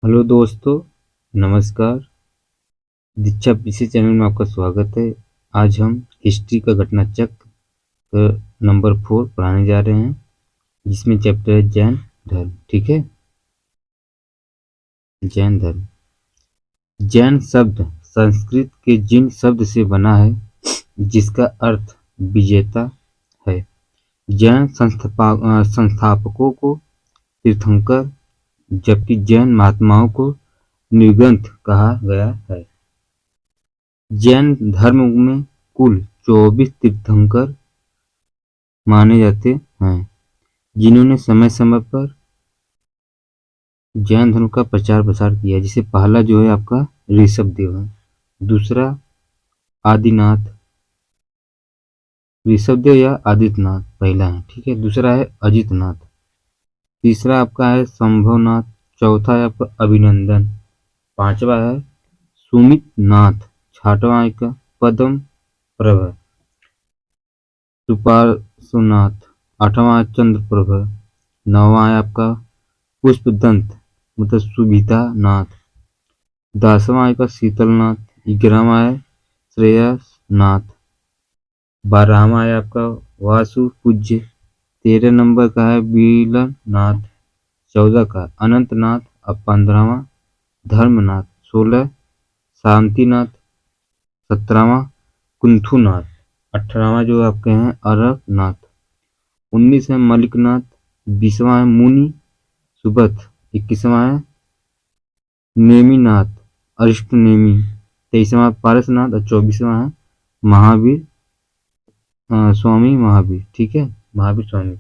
Hello दोस्तों, नमस्कार। दीक्षा PC channel में आपका स्वागत है। आज हम हिस्ट्री का घटना चक्र नंबर 4 पढ़ाने जा रहे हैं, जिसमें चैप्टर है जैन धर्म। ठीक है। जैन धर्म। जैन शब्द संस्कृत के जिन शब्द से बना है, जिसका अर्थ विजेता है। जैन संस्थापकों को तीर्थंकर, जबकि जैन महात्माओं को निर्ग्रंथ कहा गया है। जैन धर्म में कुल 24 तीर्थंकर माने जाते हैं, जिन्होंने समय समय पर जैन धर्म का प्रचार प्रसार किया। जिसे पहला जो है आपका ऋषभदेव है, दूसरा आदिनाथ, ऋषभदेव या आदित्यनाथ पहला है। ठीक है। दूसरा है अजितनाथ, तीसरा आपका है संभवनाथ, चौथा है आपका अभिनंदन, पांचवा है सुमित नाथ, छठवां है पद्म प्रभ, सुपार्श्वनाथ, आठवां है चंद्रप्रभ, नौवां है आपका पुष्पदंत मतलब सुविधा नाथ, 10वां है शीतलनाथ, 11वां है श्रेयसनाथ, 12वां है आपका वासु पूज्य, 13 नंबर का है बीलनाथ, 14 का अनंतनाथ, अब 15वां धर्मनाथ, 16 शांतिनाथ, 17वां कुंथुनाथ, 18वां जो आपके हैं अरखनाथ, 19 है मलिकनाथ, 20वां है मुनि सुबत, 21वां है नेमिनाथ अरिष्टनेमी, 23वां पारसनाथ और 24वां है महावीर स्वामी महावीर। ठीक है। महावीर स्वामी।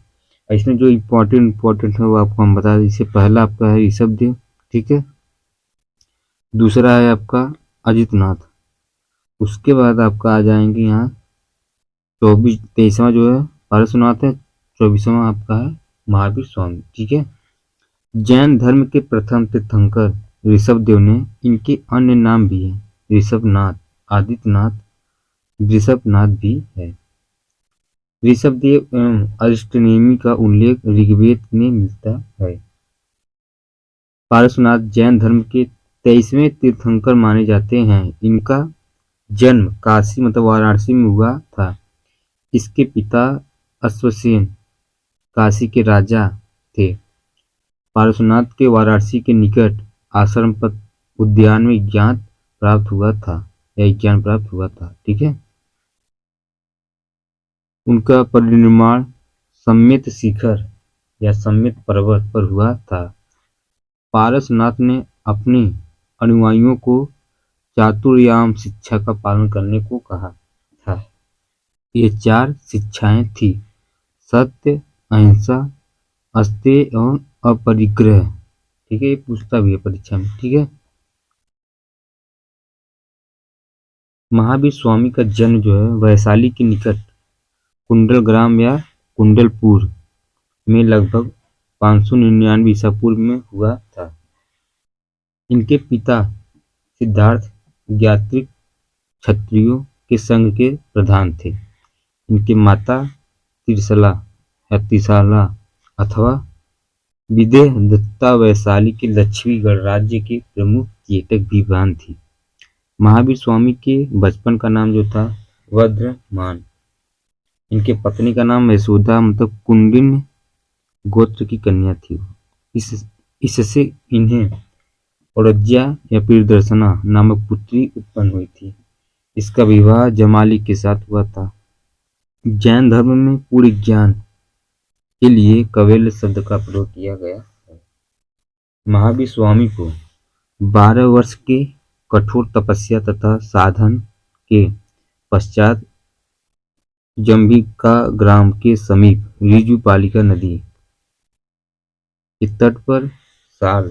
इसमें जो इम्पोर्टेंट है वो आपको हम बता दें। इससे पहला आपका है ऋषभदेव। ठीक है। दूसरा है आपका अजितनाथ, उसके बाद आपका आ जाएंगे यहाँ 23वां जो है पारसनाथ है, 24वां आपका है महावीर स्वामी। ठीक है। जैन धर्म के प्रथम तीर्थंकर ऋषभदेव ने, इनके अन्य नाम भी हैं, ऋषभनाथ, आदित्यनाथ, वृषभनाथ भी है। ऋषभदेव एवं अरिष्टनेमी का उल्लेख ऋग्वेद में मिलता है। पारसनाथ जैन धर्म के 23वें तीर्थंकर माने जाते हैं। इनका जन्म काशी मतलब वाराणसी में हुआ था। इसके पिता अश्वसेन काशी के राजा थे। पारसनाथ के वाराणसी के निकट आश्रम पद उद्यान में ज्ञान प्राप्त हुआ था। ठीक है। उनका परिनिर्वाण सम्मेत शिखर या सम्मेत पर्वत पर हुआ था। पारसनाथ ने अपने अनुयायियों को चातुर्याम शिक्षा का पालन करने को कहा था। ये 4 शिक्षाएं थी: सत्य, अहिंसा, अस्तेय और अपरिग्रह। ठीक है। ये पूछता भी है परीक्षा में। ठीक है। महावीर स्वामी का जन्म जो है वैशाली के निकट कुंडल ग्राम या कुंडलपुर में लगभग 599 ईसा पूर्व में हुआ था। इनके पिता सिद्धार्थ ज्ञात्रिक क्षत्रियों के संघ के प्रधान थे। इनकी माता तिरसला अथवा विदेह दत्ता वैशाली के लक्ष्मीगढ़ राज्य के प्रमुख कीटक विद्वान थी। महावीर स्वामी के बचपन का नाम जो था वज्रमान। इनके पत्नी का नाम यशोदा मतलब कुंडिन्य गोत्र की कन्या थी। इससे इन्हें औरज्या या प्रियदर्शना नामक पुत्री उत्पन्न हुई थी। इसका विवाह जमाली के साथ हुआ था। जैन धर्म में पूर्ण ज्ञान के लिए कवेल्य शब्द का प्रयोग किया गया है। महावीर स्वामी को 12 वर्ष के कठोर तपस्या तथा साधन के पश्चात जंभिका ग्राम के समीप ऋजुपालिका नदी के तट पर साल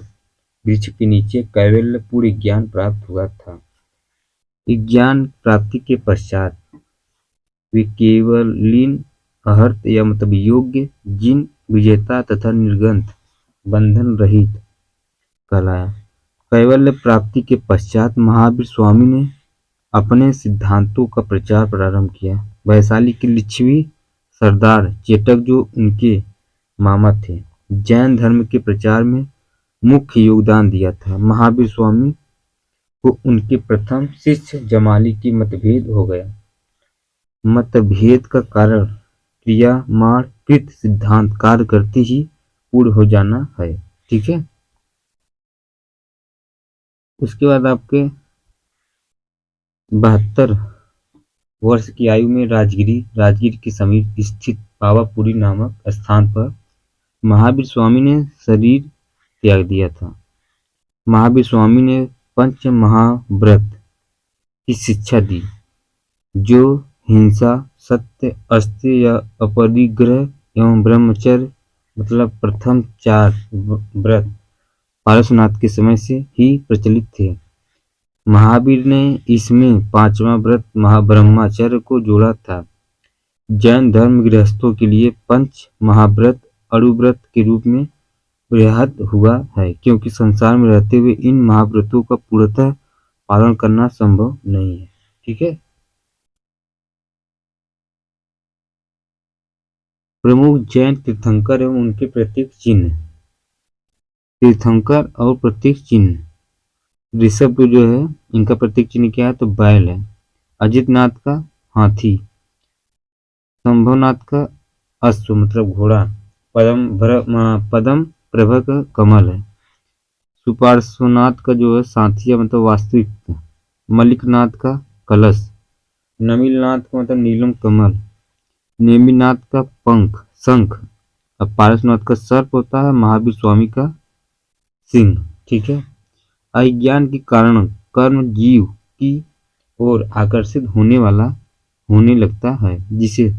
वृक्ष के नीचे कैवल्य पूर्ण ज्ञान प्राप्त हुआ था। ज्ञान प्राप्ति के पश्चात वे केवलीन अहर्त या मतलब योग्य जिन विजेता तथा निर्ग्रंथ बंधन रहित कहलाया। कैवल्य प्राप्ति के पश्चात महावीर स्वामी ने अपने सिद्धांतों का प्रचार प्रारंभ किया। वैशाली के लिच्छवी सरदार चेतक जो उनके मामा थे, जैन धर्म के प्रचार में मुख्य योगदान दिया था। महावीर स्वामी को उनके प्रथम शिष्य जमाली की मतभेद हो गया। मतभेद का कारण क्रियामाण कृत सिद्धांत कार्य करते ही पूर्ण हो जाना है। ठीक है। उसके बाद आपके 72 वर्ष की आयु में राजगिर के समीप स्थित पावापुरी नामक स्थान पर महावीर स्वामी ने शरीर त्याग दिया था। महावीर स्वामी ने पंच महाव्रत की शिक्षा दी, जो हिंसा, सत्य, अस्त्य या अपरिग्रह एवं ब्रह्मचर्य मतलब प्रथम 4 व्रत पारसनाथ के समय से ही प्रचलित थे। महावीर ने इसमें 5वां व्रत महाब्रह्मचर्य को जोड़ा था। जैन धर्म गृहस्थों के लिए पंच महाव्रत अणुव्रत के रूप में बृहद हुआ है, क्योंकि संसार में रहते हुए इन महाव्रतों का पूर्णतः पालन करना संभव नहीं है। ठीक है। प्रमुख जैन तीर्थंकर एवं उनके प्रतीक चिन्ह। तीर्थंकर और प्रतीक चिन्ह। ऋषभ जो है इनका प्रतीक चिन्ह क्या है, तो बैल है। अजितनाथ का हाथी, शंभुनाथ का अश्व मतलब घोड़ा, पदम प्रभा का कमल है। सुपार्श्वनाथ का जो है साथिया मतलब वास्तविक, मलिकनाथ का कलश, नमिलनाथ का मतलब नीलम कमल, नेमिनाथ का पंख शंख, और पारसनाथ का सर्प होता है, महावीर स्वामी का सिंह। ठीक है। अज्ञान के कारण कर्म जीव की ओर आकर्षित होने लगता है, जिसे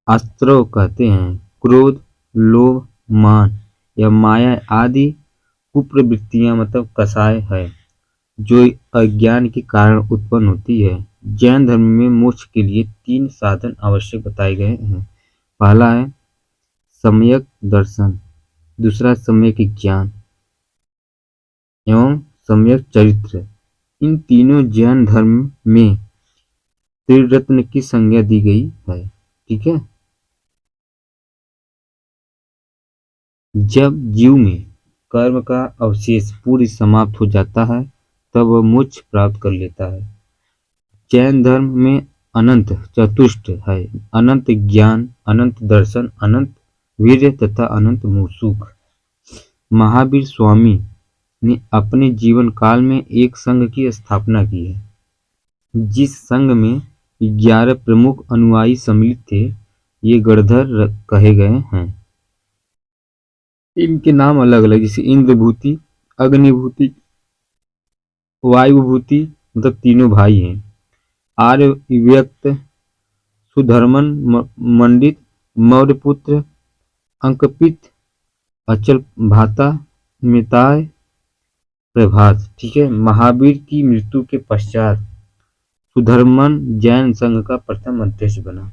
आस्त्रव कहते हैं। क्रोध, लोभ, मान या माया आदि कुप्रवृत्तियां मतलब कषाय है, जो अज्ञान के कारण उत्पन्न होती है। जैन धर्म में मोक्ष के लिए 3 साधन आवश्यक बताए गए हैं। पहला है सम्यक दर्शन, दूसरा सम्यक ज्ञान एवं सम्यक चरित्र। इन तीनों जैन धर्म में त्रिरत्न की संज्ञा दी गई है। ठीक है। जब जीव में कर्म का अवशेष पूरी समाप्त हो जाता है, तब वह मोक्ष प्राप्त कर लेता है। जैन धर्म में अनंत चतुष्ट है, अनंत ज्ञान, अनंत दर्शन, अनंत वीर्य तथा अनंत सुख। महावीर स्वामी ने अपने जीवन काल में एक संघ की स्थापना की है, जिस संघ में 11 प्रमुख अनुयायी सम्मिलित थे। ये गणधर कहे गए हैं। इनके नाम अलग अलग, जैसे इंद्रभूति, अग्निभूति, वायुभूति मतलब तीनों भाई हैं। आर्यव्यक्त, सुधर्मन, मंडित, मौर्यपुत्र, अंकपित, अचल भाता, मिताय, प्रभास। ठीक है। महावीर की मृत्यु के पश्चात सुधर्मन जैन संघ का प्रथम अध्यक्ष बना।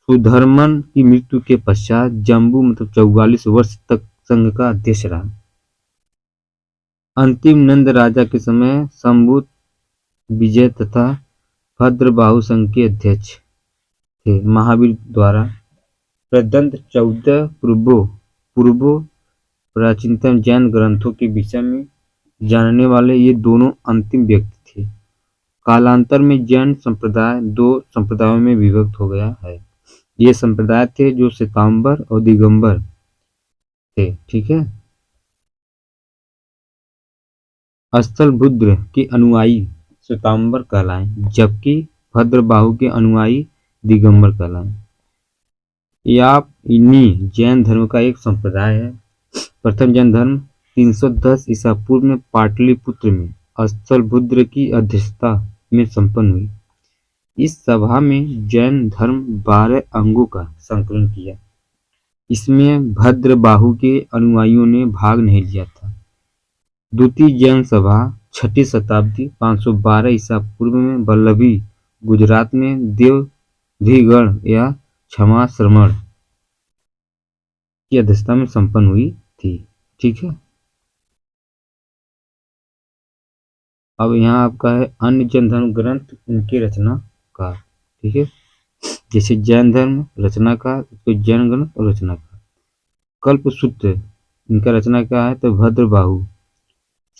सुधर्मन की मृत्यु के पश्चात जम्बू मतलब 44 वर्ष तक संघ का अध्यक्ष रहा। अंतिम नंद राजा के समय शंभु विजय तथा भद्रबाहु संघ के अध्यक्ष थे। महावीर द्वारा प्रदत्त 14 पूर्वो प्राचीनतम जैन ग्रंथों के विषय में जानने वाले ये दोनों अंतिम व्यक्ति थे। कालांतर में जैन संप्रदाय 2 संप्रदायों में विभक्त हो गया है। ये संप्रदाय थे जो श्वेतांबर और दिगंबर थे। ठीक है। स्थलभद्र के अनुयायी श्वेतांबर कहलाए, जबकि भद्रबाहु के अनुयायी दिगंबर कहलाए। यापनी जैन धर्म का एक संप्रदाय है। प्रथम जैन धर्म 310 ईसा पूर्व में पाटलिपुत्र में स्थलभद्र की अध्यक्षता में संपन्न हुई। इस सभा में जैन धर्म 12 अंगों का संकलन किया। इसमें भद्रबाहु के अनुयायियों ने भाग नहीं लिया था। द्वितीय जैन सभा 6ठी शताब्दी 512 ईसा पूर्व में वल्लभी गुजरात में देवधिगण या क्षमा श्रमण की अध्यक्षता में संपन्न हुई थी। ठीक है। अब यहाँ आपका है अन्य जैन धर्म ग्रंथ उनकी रचना का। ठीक है। जैसे जैन धर्म रचनाकार, तो जैन ग्रंथ और रचनाकार। कल्पसूत्र इनका रचना क्या है तो भद्रबाहु।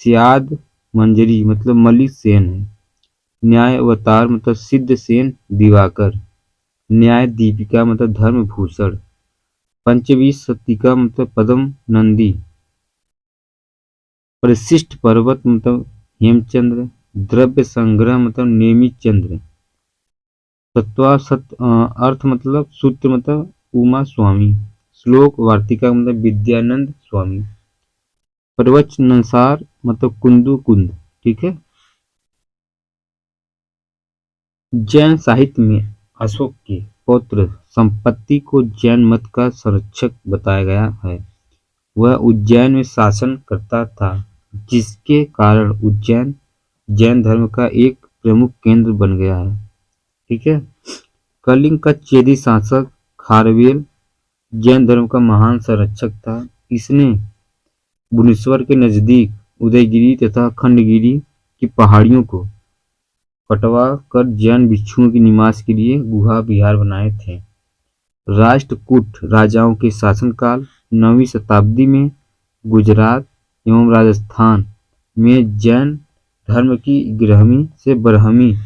सियाद मंजरी मतलब मलिक सेन है। न्याय अवतार मतलब सिद्ध सेन दिवाकर। न्याय दीपिका मतलब धर्मभूषण। पंचवीस शतिका मतलब पद्म नंदी। परिशिष्ट पर्वत मतलब हेमचंद्र। द्रव्य संग्रह मतलब नेमित चंद्र। अर्थ मतलब सूत्र मतलब उमा स्वामी। श्लोक वार्तिका मतलब विद्यानंद स्वामी। प्रवचनानुसार मतलब कुंदू कुंद। ठीक है। जैन साहित्य में अशोक के पौत्र संपत्ति को जैन मत का संरक्षक बताया गया है। वह उज्जैन में शासन करता था, जिसके कारण उज्जैन जैन धर्म का एक प्रमुख केंद्र बन गया है। ठीक है। कलिंग का चेदी शासक खारवेल जैन धर्म का महान संरक्षक था। इसने भुवनेश्वर के नजदीक उदयगिरी तथा खंडगिरी की पहाड़ियों को कटवा कर जैन भिक्षुओं के निवास के लिए गुहा विहार बनाए थे। राष्ट्रकूट राजाओं के शासनकाल 9वीं शताब्दी में गुजरात एवं राजस्थान में जैन धर्म की 11वीं से 12वीं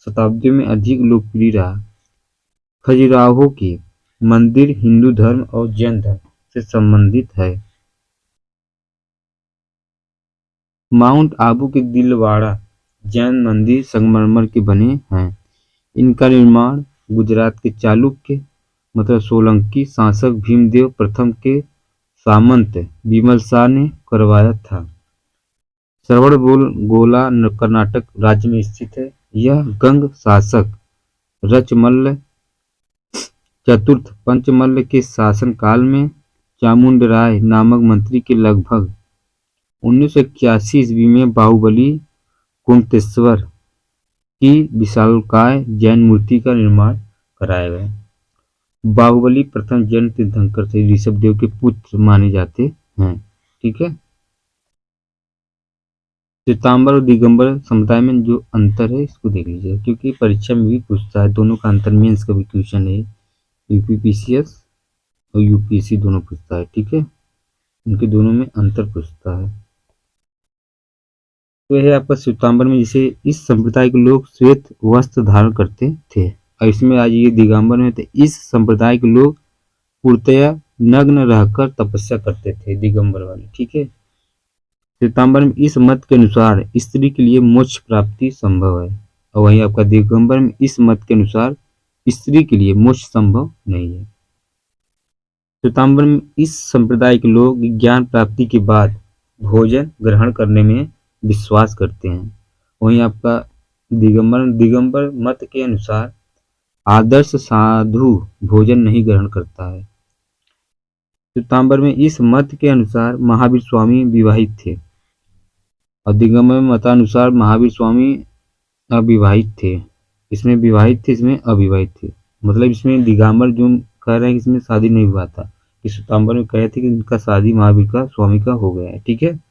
शताब्दियों में अधिक लोकप्रिय रहा। खजुराहो के मंदिर हिंदू धर्म और जैन धर्म से संबंधित है। माउंट आबू के दिलवाड़ा जैन मंदिर संगमरमर के बने हैं। इनका निर्माण गुजरात के चालुक्य मतलब सोलंकी शासक भीमदेव प्रथम के सामंत विमल शाह ने करवाया था। श्रवणबेलगोला कर्नाटक राज्य में स्थित है। यह गंग शासक रचमल्ल चतुर्थ पंचमल्ल के शासनकाल में चामुंडराय नामक मंत्री के लगभग 1981 ईस्वी में बाहुबली कुंतेश्वर की विशालकाय जैन मूर्ति का निर्माण कराया गया। बाहुबली प्रथम जैन तीर्थंकर थे, ऋषभदेव के पुत्र माने जाते हैं। ठीक है। श्वेतांबर और दिगंबर समुदाय में जो अंतर है इसको देख लीजिए, क्योंकि परीक्षा में भी पूछता है। दोनों का अंतर मेंस का भी क्वेश्चन है। यूपीपीसीएस और यूपीएससी दोनों पूछता है। ठीक है। उनके दोनों में अंतर पूछता है। तो यह आपका श्वेतांबर में जैसे इस संप्रदाय के लोग श्वेत वस्त्र धारण करते थे, और इसमें आज ये दिगंबर में तो इस संप्रदाय के लोग पूर्णतया नग्न रहकर तपस्या करते थे, दिगंबर वाले। ठीक है। श्वेतांबर में इस मत के अनुसार स्त्री के लिए मोक्ष प्राप्ति संभव है, और वहीं आपका दिगंबर में इस मत के अनुसार स्त्री के लिए मोक्ष संभव नहीं है। श्वेतांबर में इस संप्रदाय के लोग ज्ञान प्राप्ति के बाद भोजन ग्रहण करने में विश्वास करते हैं। वहीं आपका दिगंबर मत के अनुसार आदर्श साधु भोजन नहीं ग्रहण करता है। श्वेतांबर में इस मत के अनुसार महावीर स्वामी विवाहित थे, और दिगंबर मतानुसार महावीर स्वामी अविवाहित थे। इसमें विवाहित थे, इसमें अविवाहित थे। मतलब इसमें दिगंबर जो कह रहे हैं कि इसमें शादी नहीं हुआ था, कि श्वेतांबर में कहे थे कि इनका शादी महावीर का स्वामी का हो गया है। ठीक है।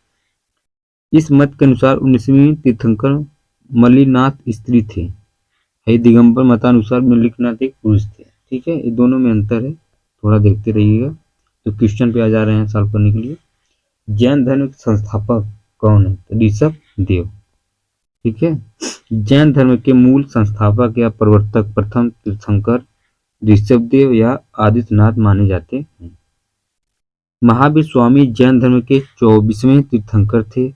इस मत के अनुसार 19वीं तीर्थंकर मल्लिनाथ स्त्री थे। दिगंबर मतानुसार मल्लिकनाथ एक पुरुष थे। ठीक है। ये दोनों में अंतर है, थोड़ा देखते रहिएगा। तो क्वेश्चन पे आ जा रहे हैं सॉल्व करने के लिए। जैन धर्म के संस्थापक कौन है तो ऋषभदेव। ठीक है। जैन धर्म के मूल संस्थापक या प्रवर्तक प्रथम तीर्थंकर ऋषभदेव या आदित्यनाथ माने जाते हैं। महावीर स्वामी जैन धर्म के 24वें तीर्थंकर थे,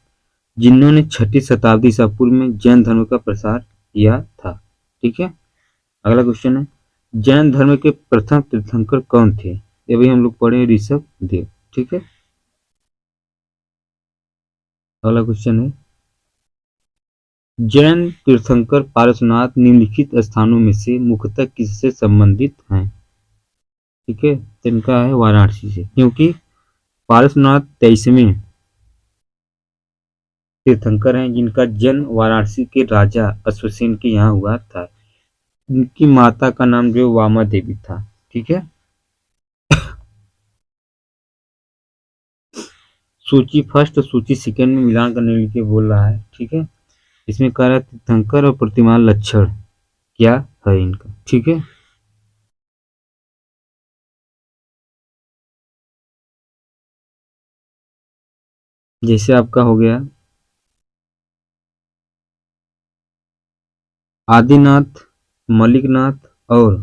जिन्होंने 6ठी शताब्दी ईसा पूर्व में जैन धर्म का प्रसार किया था। ठीक है। अगला क्वेश्चन है, जैन धर्म के प्रथम तीर्थंकर कौन थे? ये भी हम लोग पढ़े ऋषभदेव। ठीक है। अगला क्वेश्चन है, जैन तीर्थंकर पारसनाथ निम्नलिखित स्थानों में से मुख्यतः किससे संबंधित हैं? ठीक है। तो इनका है वाराणसी से, क्योंकि पारसनाथ 23वें तीर्थंकर हैं, जिनका जन्म वाराणसी के राजा अश्वसेन के यहाँ हुआ था। उनकी माता का नाम जो वामा देवी था। ठीक है। सूची फर्स्ट सूची सेकंड में मिलान करने के लिए बोल रहा है। ठीक है। इसमें कह रहा है तीर्थंकर और प्रतिमान लक्षण क्या है इनका। ठीक है। जैसे आपका हो गया आदिनाथ, मलिकनाथ और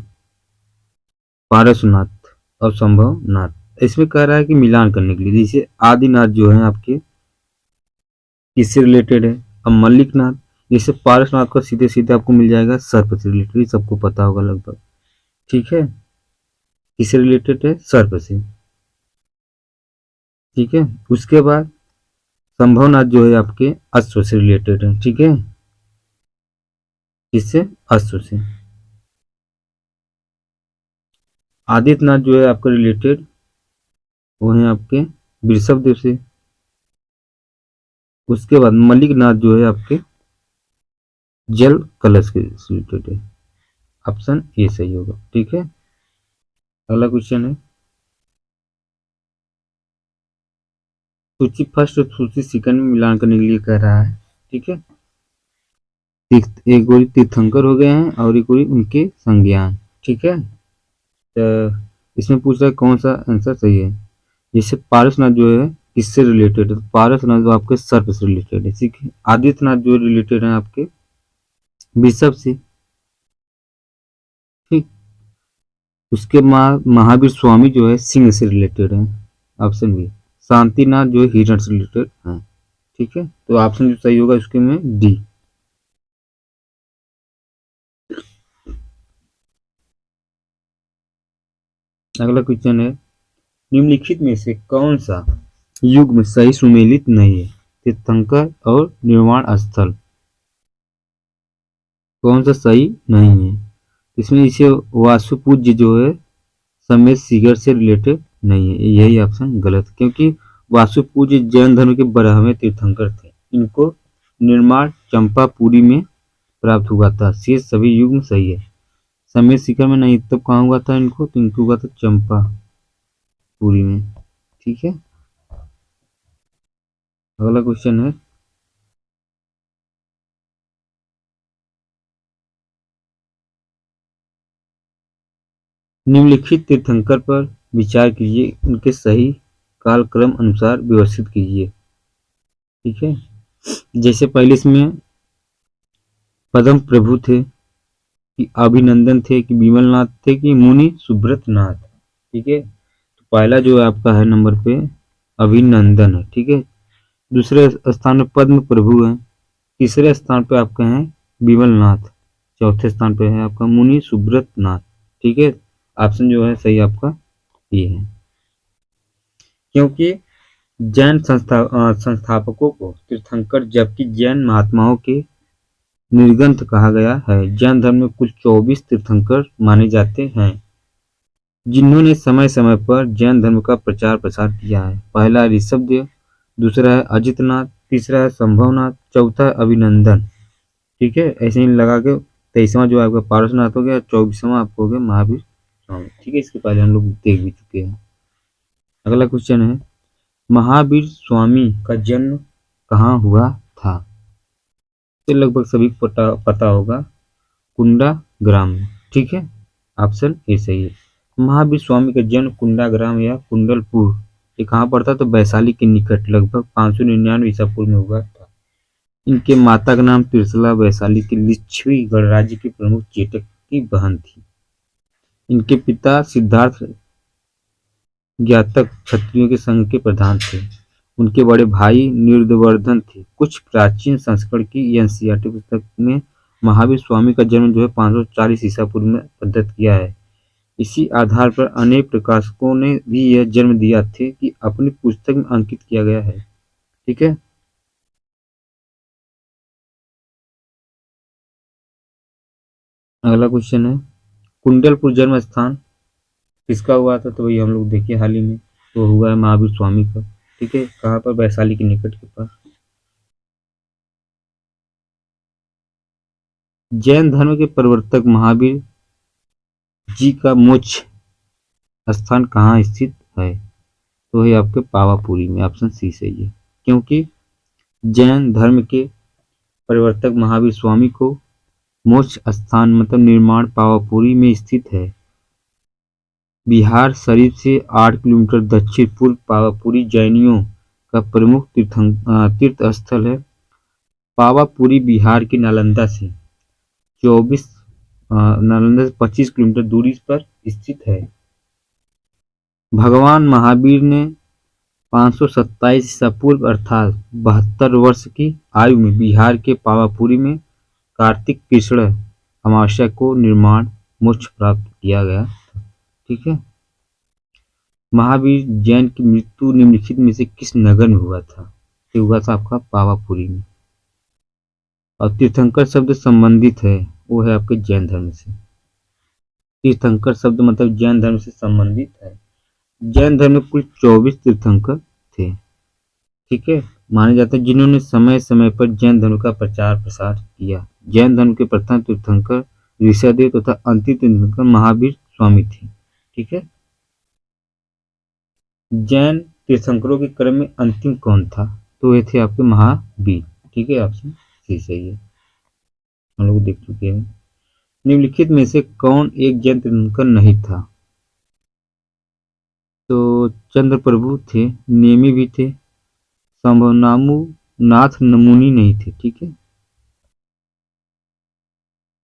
पारसनाथ और संभवनाथ। इसमें कह रहा है कि मिलान करने के लिए, जैसे आदिनाथ जो है आपके किससे रिलेटेड है। अब मलिकनाथ, जैसे पारसनाथ का सीधे सीधे आपको मिल जाएगा सर्प से रिलेटेड, सबको पता होगा लगभग, ठीक है। किससे रिलेटेड है, सर्प से, ठीक है। उसके बाद संभवनाथ जो है आपके अश्व से रिलेटेड है, ठीक है। किससे, अश्व से। आदित्यनाथ जो है आपका रिलेटेड वो है आपके वृषभ देव से। उसके बाद मलिकनाथ जो है आपके जल कलश के रिलेटेड है। ऑप्शन ए सही होगा, ठीक है। अगला क्वेश्चन है सूची फर्स्ट और सूची सेकंड में मिलान करने के लिए कह रहा है, ठीक है। एक ओर तीर्थंकर हो गए हैं और एक ओर उनके संज्ञान, ठीक है। तो इसमें पूछ रहा है कौन सा आंसर सही है। जैसे पारसनाथ जो है किससे रिलेटेड है, पारसनाथ जो आपके सर्प से रिलेटेड है, ठीक है। आदित्यनाथ जो रिलेटेड है आपके वृषभ से, ठीक। उसके महावीर स्वामी जो है सिंह से रिलेटेड है, ऑप्शन बी। शांतिनाथ जो है हिरण से रिलेटेड है, ठीक है। तो ऑप्शन जो सही होगा उसके में डी। अगला क्वेश्चन है निम्नलिखित में से कौन सा युग में सही सुमेलित नहीं है, तीर्थंकर और निर्वाण स्थल कौन सा सही नहीं है। इसमें इसे वास्तु पूज्य जो है समेत सीगर से रिलेटेड नहीं है, यही ऑप्शन गलत, क्योंकि वास्तु पूज्य जैन धर्म के 12वें तीर्थंकर थे। इनको निर्माण चंपापुरी में प्राप्त हुआ था, शेष सभी युग में सही है। समेत शिखर में नहीं, तब कहाँ हुआ था इनको, तो इनको हुआ था चंपापुरी में, ठीक है। अगला क्वेश्चन है निम्नलिखित तीर्थंकर पर विचार कीजिए, उनके सही कालक्रम अनुसार व्यवस्थित कीजिए, ठीक है। जैसे पहले इसमें पद्म प्रभु थे कि अभिनंदन थे कि विमलनाथ थे कि मुनि सुब्रत नाथ, ठीक है। तो पहला जो है आपका है नंबर पे अभिनंदन है, ठीक है। दूसरे स्थान पे पद्म प्रभु है। तीसरे स्थान पे आपके हैं विमलनाथ। चौथे स्थान पे है आपका मुनि सुब्रत नाथ, ठीक है। ऑप्शन जो है सही आपका ये है, क्योंकि जैन संस्थापकों को तीर्थंकर जबकि जैन महात्माओं के निर्गंथ कहा गया है। जैन धर्म में कुल 24 तीर्थंकर माने जाते हैं जिन्होंने समय समय पर जैन धर्म का प्रचार प्रसार किया है। पहला है ऋषभदेव, दूसरा है अजितनाथ, तीसरा है संभवनाथ, चौथा है अभिनंदन, ठीक है। ऐसे ही लगा के 23वां जो आपका पारसनाथ हो गया, 24वां आपको हो गया महावीर स्वामी, ठीक है। इसके पहले हम लोग देख भी चुके हैं। अगला क्वेश्चन है महावीर स्वामी का जन्म कहाँ हुआ था, तो लगभग सभी को पता होगा कुंडा ग्राम में, ठीक है। ऑप्शन ए सही है। महावीर स्वामी का जन्म कुंडा ग्राम या कुंडलपुर ये कहाँ पड़ता, तो वैशाली के निकट लगभग 599 ईसा पूर्व में हुआ था। इनके माता का नाम त्रिशला वैशाली के लिच्छवी गणराज्य के प्रमुख चेटक की बहन थी। इनके पिता सिद्धार्थ ज्ञातक क्षत्रियों के संघ के प्रधान थे। उनके बड़े भाई निर्दवर्धन थे। कुछ प्राचीन संस्करण की एनसीईआरटी पुस्तक में महावीर स्वामी का जन्म जो है 540 ईसा पूर्व में प्रदत्त किया है। इसी आधार पर अनेक प्रकाशकों ने भी यह जन्म दिया थे कि अपनी पुस्तक में अंकित किया गया है, ठीक है। अगला क्वेश्चन है कुंडलपुर जन्म स्थान किसका हुआ था, तो वही हम लोग देखिए हाल ही में तो हुआ है महावीर स्वामी का, ठीक है। कहाँ पर, वैशाली के निकट के पास। जैन धर्म के प्रवर्तक महावीर जी का मोक्ष स्थान कहाँ स्थित है, तो है आपके पावापुरी में, ऑप्शन सी सही है। क्योंकि जैन धर्म के प्रवर्तक महावीर स्वामी को मोक्ष स्थान मतलब निर्माण पावापुरी में स्थित है। बिहार शरीफ से 8 किलोमीटर दक्षिण पूर्व पावापुरी जैनियों का प्रमुख तीर्थ स्थल है। पावापुरी बिहार की नालंदा से 25 किलोमीटर दूरी पर स्थित है। भगवान महावीर ने 527 ईसा पूर्व अर्थात 72 वर्ष की आयु में बिहार के पावापुरी में कार्तिक कृष्ण अमावस्या को निर्माण मोक्ष प्राप्त किया गया। ठीक है। महावीर जैन की मृत्यु निम्नलिखित में से किस नगर में हुआ था? ये हुआ था आपका पावापुरी में। और तीर्थंकर शब्द संबंधित है, वो है आपके जैन धर्म से। तीर्थंकर शब्द मतलब जैन धर्म से संबंधित है। जैन धर्म में कुल 24 तीर्थंकर थे। ठीक है। माने जाते हैं जिन्होंने समय समय पर जैन धर्म का प्रचार प्रसार किया। जैन धर्म के प्रथम तीर्थंकर ऋषादेव तथा अंतिम तीर्थंकर महावीर स्वामी थे। ठीक है। जैन तीर्थंकरों के क्रम में अंतिम कौन था? तो ये थे आपके महावीर। ठीक है। ऑप्शन सी सही है, हम लोग देख चुके हैं। निम्नलिखित में से कौन एक जैन तीर्थंकर नहीं था? तो चंद्र प्रभु थे, नेमी भी थे, संभवनामु नाथ मुनि नहीं थे। ठीक है।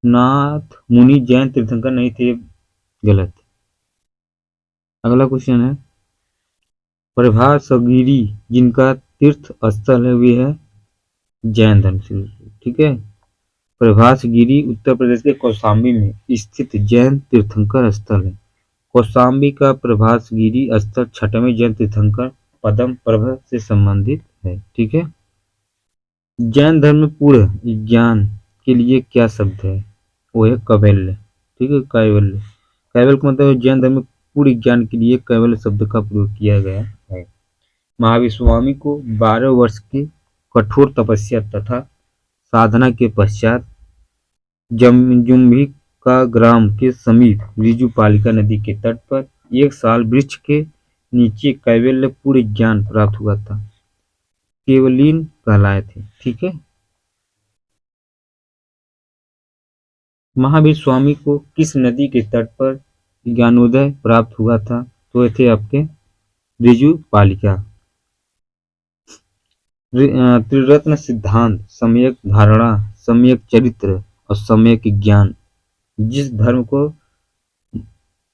नाथ मुनि जैन तीर्थंकर नहीं थे, गलत। अगला क्वेश्चन है प्रभासगिरी जिनका तीर्थ स्थल है वे है जैन धर्म से। ठीक है। प्रभासगिरी उत्तर प्रदेश के कौशाम्बी में स्थित जैन तीर्थंकर स्थल है। कौशाम्बी का प्रभासगिरी स्थल छठवें जैन तीर्थंकर पद्म प्रभ से संबंधित है। ठीक है। जैन धर्म में पूर्ण ज्ञान के लिए क्या शब्द है? वो है कैवल्य। ठीक है। कैवल्य, कैवल्य का मतलब जैन धर्म में पूर्ण ज्ञान के लिए कैवल्य शब्द का प्रयोग किया गया है। महावीर स्वामी को 12 वर्ष की कठोर तपस्या तथा साधना के पश्चात जम्भिका ग्राम के समीप ऋजुपालिका नदी के तट पर 1 साल वृक्ष के नीचे कैवल्य पूर्ण ज्ञान प्राप्त हुआ था। केवलीन कहलाए थे। ठीक है। महावीर स्वामी को किस नदी के तट पर ज्ञानोदय प्राप्त हुआ था? तो ये थे आपके ऋजुपालिका। त्रिरत्न सिद्धांत, सम्यक धारणा, सम्यक चरित्र और सम्यक ज्ञान जिस धर्म को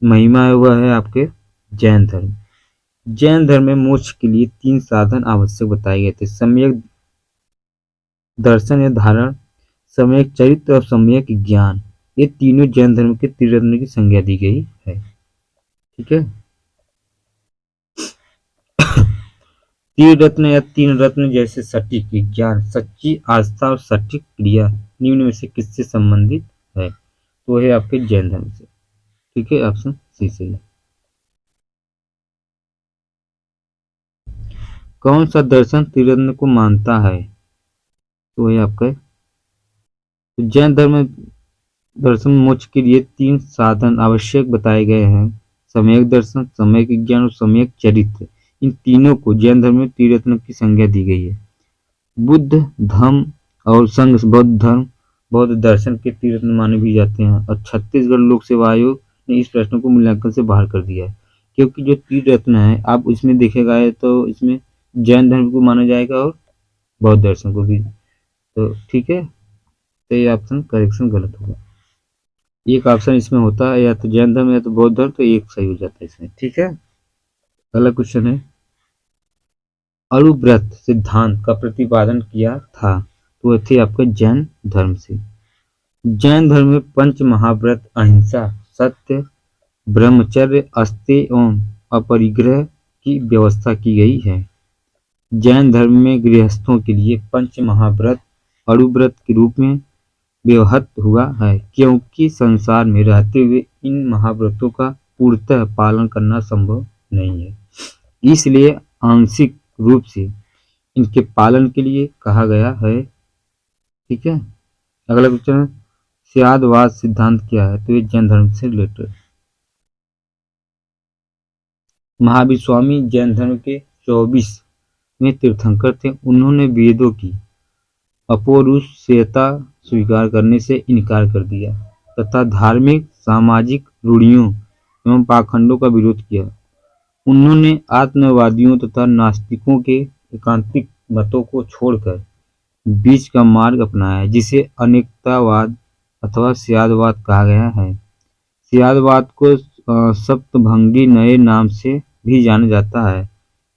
महिमा है वह है आपके जैन धर्म। जैन धर्म में मोक्ष के लिए 3 साधन आवश्यक बताए गए थे। सम्यक दर्शन या धारण, सम्यक चरित्र और सम्यक ज्ञान। ये तीनों जैन धर्म के त्रिरत्न की संज्ञा दी गई है। ठीक है। त्रिरत्न या 3 रत्न जैसे सटीक ज्ञान, सच्ची आस्था और सटीक क्रिया निम्न में से किससे संबंधित है? तो है आपके जैन धर्म से। ठीक है। ऑप्शन सी सही। कौन सा दर्शन त्रिरत्न को मानता है? तो है आपका जैन धर्म में दर्शन मोक्ष के लिए 3 साधन आवश्यक बताए गए हैं। सम्यक दर्शन, सम्यक ज्ञान और सम्यक चरित्र। इन तीनों को जैन धर्म में त्रिरत्न की संज्ञा दी गई है। बुद्ध धम्म और संघ बौद्ध धर्म बौद्ध दर्शन के त्रिरत्न माने भी जाते हैं। और छत्तीसगढ़ लोक सेवा आयोग ने इस प्रश्न को मूल्यांकन से बाहर कर दिया है, क्योंकि जो त्रिरत्न है आप इसमें देखेगा तो इसमें जैन धर्म को माना जाएगा और बौद्ध दर्शन को भी। तो ठीक है। तो ये ऑप्शन करेक्शन गलत होगा। एक ऑप्शन इसमें होता है या तो जैन धर्म या तो बौद्ध धर्म, तो एक सही हो जाता है इसमें। ठीक है। अगला क्वेश्चन है अणुव्रत सिद्धांत का प्रतिपादन किया था? तो थे आपके जैन धर्म से। जैन धर्म में 5 महाव्रत अहिंसा, सत्य, ब्रह्मचर्य, अस्तेय एवं अपरिग्रह की व्यवस्था की गई है। जैन धर्म में गृहस्थों के लिए 5 महाव्रत अणुव्रत के रूप में व्यवहृत हुआ है, क्योंकि संसार में रहते हुए इन महाव्रतों का पूर्णतः पालन करना संभव नहीं है, इसलिए आंशिक रूप से इनके पालन के लिए कहा गया है। ठीक है। अगला क्वेश्चन है स्यादवाद सिद्धांत क्या है? तो ये जैन धर्म से रिलेटेड। महावीर स्वामी जैन धर्म के 24वें तीर्थंकर थे। उन्होंने वेदों की अपौरुषेयता स्वीकार करने से इनकार कर दिया तथा धार्मिक सामाजिक रूढ़ियों एवं पाखंडों का विरोध किया। उन्होंने आत्मवादियों तथा नास्तिकों के एकांतिक मतों को छोड़कर बीच का मार्ग अपनाया जिसे अनेकतावाद अथवा स्यादवाद कहा गया है। स्यादवाद को सप्तभंगी नए नाम से भी जाना जाता है।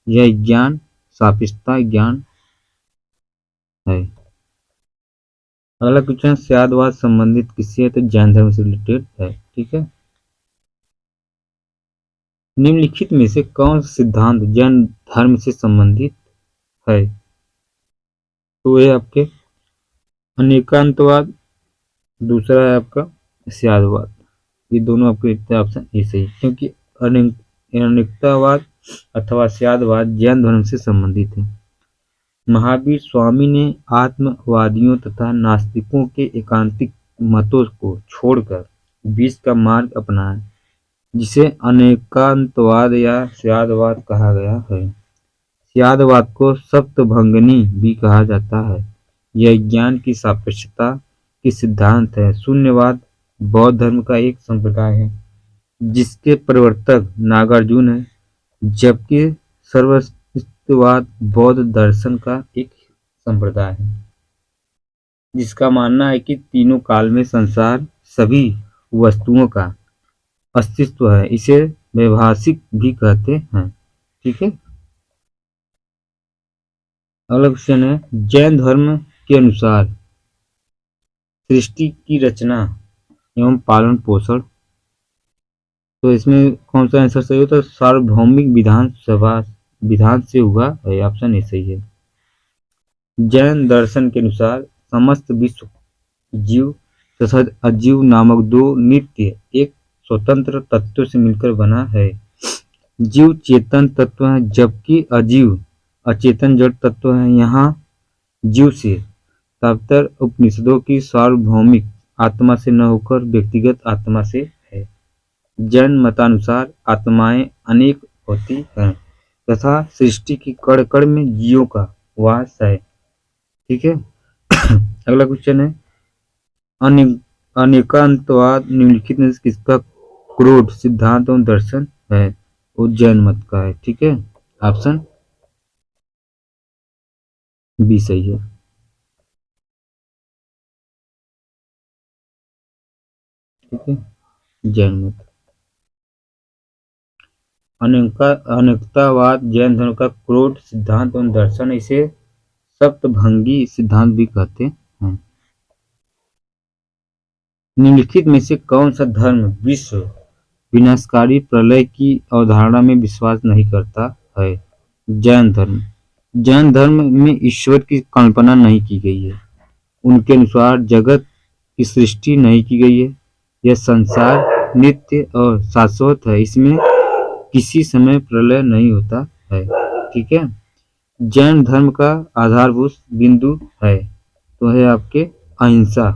यह ज्ञान सापेक्षता ज्ञान है। अगला क्वेश्चन, स्यादवाद संबंधित किससे है? तो जैन धर्म से रिलेटेड है। ठीक है, निम्नलिखित में से कौन सा सिद्धांत जैन धर्म से संबंधित है? तो ये आपके अनेकांतवाद, दूसरा है आपका स्यादवाद। ये दोनों आपके ऑप्शन ए सही है, क्योंकि अनेकतावाद अथवा स्यादवाद जैन धर्म से संबंधित है। महावीर स्वामी ने आत्मवादियों तथा नास्तिकों के एकांतिक मतों को छोड़कर बीच का मार्ग अपनाया जिसे अनेकांतवाद या स्यादवाद कहा गया है। स्यादवाद को सप्तभंगनी भी कहा जाता है। यह ज्ञान की सापेक्षता की सिद्धांत है। शून्यवाद बौद्ध धर्म का एक संप्रदाय है जिसके प्रवर्तक नागार्जुन है, जबकि सर्वस्तित्ववाद बौद्ध दर्शन का एक संप्रदाय है जिसका मानना है कि तीनों काल में संसार सभी वस्तुओं का अस्तित्व है। इसे वैभाषिक भी कहते हैं। ठीक है, अगला क्वेश्चन है, जैन धर्म के अनुसार सृष्टि की रचना एवं पालन पोषण, तो इसमें कौन सा आंसर सही होता है? सार्वभौमिक विधान से हुआ है। ऑप्शन ए सही है। जैन दर्शन के अनुसार समस्त विश्व जीव तथा अजीव नामक दो नित्य एक स्वतंत्र तत्व से मिलकर बना है। जीव चेतन तत्व है जबकि अजीव अचेतन जड़ तत्व है। यहाँ जीव से तात्पर्य उपनिषदों की सार्वभौमिक आत्मा से न होकर व्यक्तिगत आत्मा से है। जैन मतानुसार आत्माएं अनेक होती हैं तथा सृष्टि की कण कण में जीवों का वास है। ठीक है, अगला क्वेश्चन है, अनेकांतवाद निम्नलिखित में से किसका क्रोध सिद्धांत एवं दर्शन है? वो जैन मत का है। ठीक है, ऑप्शन बी सही है। ठीक है, जैन मत। अनेकतावाद जैन धर्म का क्रोध सिद्धांत एवं दर्शन, इसे सप्तभंगी सिद्धांत भी कहते हैं। निम्नलिखित में से कौन सा धर्म विश्व विनाशकारी प्रलय की अवधारणा में विश्वास नहीं करता है? जैन धर्म। जैन धर्म में ईश्वर की कल्पना नहीं की गई है। उनके अनुसार जगत की सृष्टि नहीं की गई है। यह संसार नित्य और शाश्वत है। इसमें किसी समय प्रलय नहीं होता है। ठीक है, जैन धर्म का आधारभूत बिंदु है तो है आपके अहिंसा,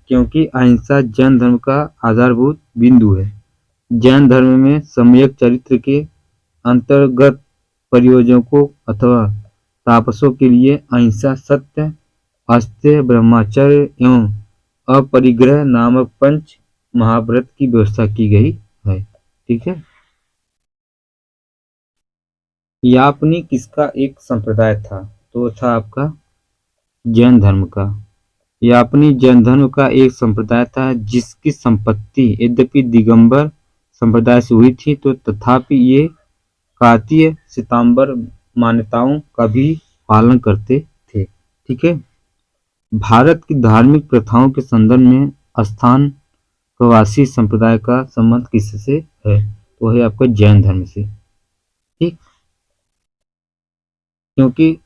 क्योंकि अहिंसा जैन धर्म का आधारभूत बिंदु है। जैन धर्म में सम्यक चरित्र के अंतर्गत प्रयोजकों अथवा तापसों के लिए अहिंसा, सत्य, अस्तेय, ब्रह्मचर्य एवं अपरिग्रह नामक पंच महाव्रत की व्यवस्था की गई है। ठीक है, यापनी किसका एक संप्रदाय था? तो था आपका जैन धर्म का। यापनी जैन धर्म का एक संप्रदाय था जिसकी संपत्ति यद्यपि दिगंबर संप्रदाय से हुई थी तो तथापि ये कार्तीय श्वेतांबर मान्यताओं का भी पालन करते थे। ठीक है, भारत की धार्मिक प्रथाओं के संदर्भ में स्थान प्रवासी संप्रदाय का संबंध किससे है? तो है आपका जैन धर्म से। ठीक, क्योंकि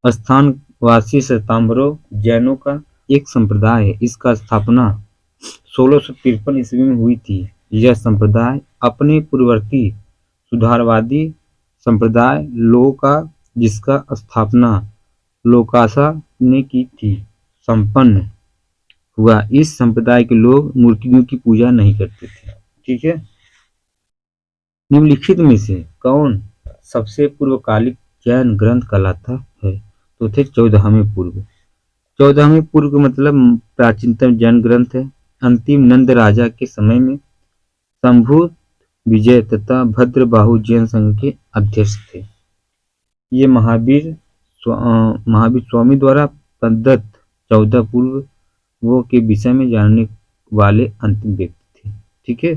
स्थानवासी श्वेतांबरों जैनों का एक संप्रदाय है। इसका स्थापना 1653 ईस्वी में हुई थी। यह संप्रदाय अपने पूर्ववर्ती सुधारवादी संप्रदाय लो का, जिसका स्थापना लोकासा ने की थी, संपन्न हुआ। इस संप्रदाय के लोग मूर्तियों की पूजा नहीं करते थे। ठीक है, निम्नलिखित में से कौन सबसे पूर्वकालिक जैन ग्रंथ कहलाता है? तो थे 14वें पूर्व। 14वें पूर्व का मतलब प्राचीनतम जैन ग्रंथ है। अंतिम नंद राजा के समय में शंभु विजय तथा भद्रबाहु जैन संघ के अध्यक्ष थे। ये महावीर स्वामी द्वारा प्रदत्त 14 पूर्व वो के विषय में जानने वाले अंतिम व्यक्ति थे। ठीक है।